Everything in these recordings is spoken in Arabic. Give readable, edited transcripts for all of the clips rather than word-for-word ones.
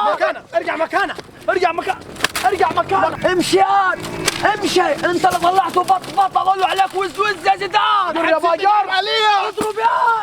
مكانك، ارجع مكانك، ارجع مكانك. امشي يا امشي، انت اللي طلعته بط اقول له عليك وز يا زيدان. يا باجار عليا اضرب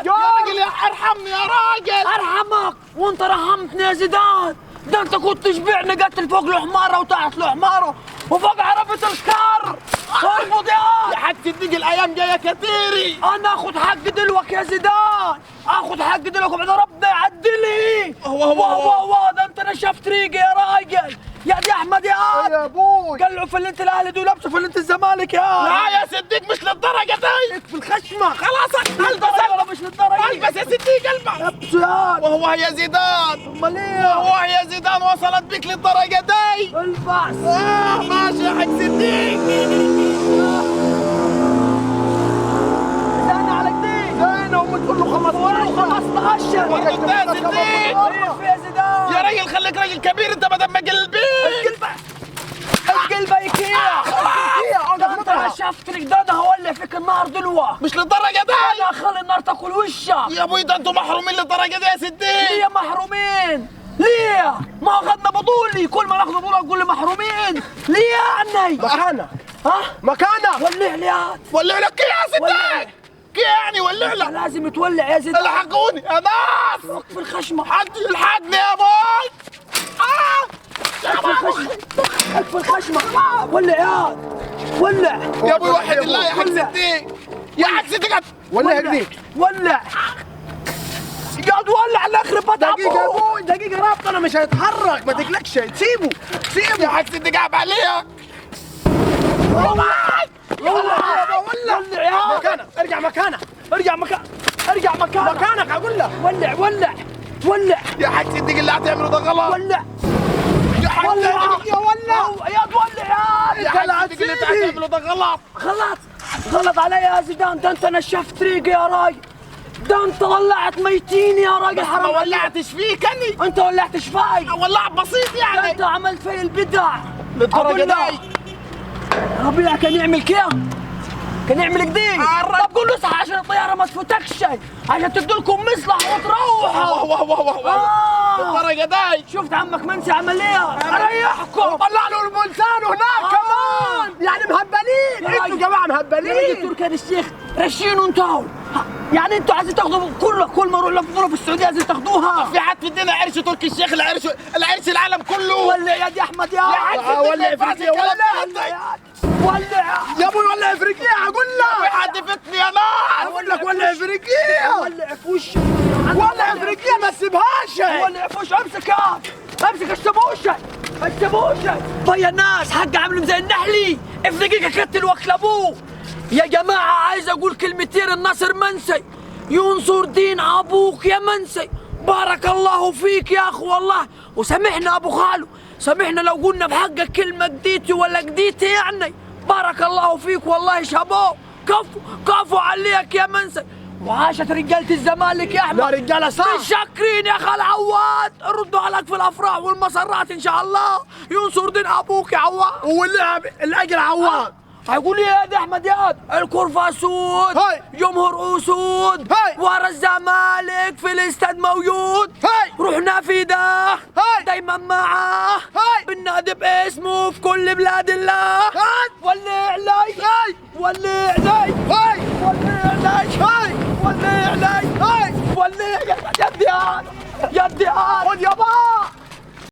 يا راجل، يا ارحمني يا راجل. ارحمك وانت رحمتني يا زيدان. ده انت كنت تشبعني قتل فوق له حماره وتحت له حماره وفوق عرفة الكار. ارفض يا حاج صديق الايام جايه كتيري. انا اخذ حق دلوك يا زيدان، اخذ حق دلوك وبعد ربنا يعدلي. واه ده انت نشفت ريقي يا راجل. يا دي احمد يا ابوي قلعوا فلنت الاهلي دول لبسوا فلنت الزمالك يا. لا يا صديق مش للدرجه دي. في الخشمه خلاص البس مش للدرجه. البس يا صديق البس. لبسوا يا. وهو يا زيدان، امال ايه؟ وهو يا زيدان وصلت بك للدرجه دي. البس. ماشي يا حاج صديق. زين على جديد. زين هم تقول له 15 والله صديق. يا زيدان يا راجل خليك راجل كبير انت بدل ما قلبي. القلبة يكيا. انا شفت لك ده هولع فيك النار دلوقتي. مش للدرجه دي. انا اخلي النار تاكل وشك. يا ابوي ده انتوا محرومين للدرجه دي يا صديق. ليه محرومين؟ ليه؟ ما اخذنا بطولي، كل ما ناخذ بطولة نقول لي محرومين. ليه يعني؟ مكانك ها؟ مكانك. ولع لي هات. ولع لك كي يا صديق. كي يعني ولع لك. لازم يتولع يا زيدان. الحقوني يا ناس. وقف الخشمة. حد يلحقني يا باي. وقف الخشمة. ولع يا هات. ولع. يا ابوي وحد الله يا حاج صديق. يا حاج صديق ولع هديك. ولع. قاعد ولع على اخر بطاطا. دقيقة يا ابوي دقيقة رابط انا مش هيتحرك ما تقلقش سيبه يا حاج صديق عيب عليك. ولع مكانك ارجع مكانك مكانك اقول لك. ولع يا حاج صديق اللي هتعمله ده غلط. ولع يا حاج صديق يا ولع يا تولع يا حاج صديق اللي انت هتعمله ده غلط. غلط علي يا زيدان. ده انت نشفت ريقي يا راجل. ده انت ولعت ميتين يا راجل. حرام ما ولعتش فيك اني. انت ولعتش فاي. ولع بسيط ده يعني. انت عملت في البدع للدرجة دي. ربيع كان يعمل كده، كان يعمل كده. طب قول له صح عشان الطياره ما تفوتكش، عشان تدولكم مصلح وتروحوا. للدرجة دي. شفت عمك منسي عمل ايه؟ اريحكم. طلع له البلسان هناك كمان. يعني مهبلين انتوا جماعة مهبلين. تركي آل الشيخ رشينوا انتوا. يعني انتوا عايزين تاخذوا كل ما اروح لفظوره في السعوديه عايزين تاخذوها. في حد في الدنيا عرش تركي الشيخ العرش العالم كله. ولع يا دي احمد يا ولع افريقيا ولع يا ابوي ولع افريقيا اقول لك. حد فتني يا ناس. اقول لك ولع افريقيا. ولع في وشك. ولع افريقيا ما تسيبهاش. ولع في وشك. امسك الشبوشه. طيب الناس حق عاملهم زي النحلي في دقيقه كتل واكلبوه. يا جماعه عايز اقول كلمتين. الناصر منسي ينصر دين ابوك يا منسي. بارك الله فيك يا اخو والله. وسامحنا ابو خالو، سامحنا لو قلنا بحقك كلمه جديتي ولا جديتي يعني. بارك الله فيك والله شابو. كفو عليك يا منسي. وعاشت رجاله الزمالك يا احمد. لا رجاله صح. متشكرين يا خال عواد. ردوا عليك في الافراح والمسرات ان شاء الله. ينصر دين ابوك يا عواد. واللعب الاجر عواد. هيقول لي يا احمد ياد الكرفه سود. جمهور اسود. ورا الزمالك في الاستاد موجود. رحنا في ده دايما معاه. بالنادي باسمه في كل بلاد الله. ولع لي ولع لي ولع لي ولع لي ولع يدي هاد. خد يا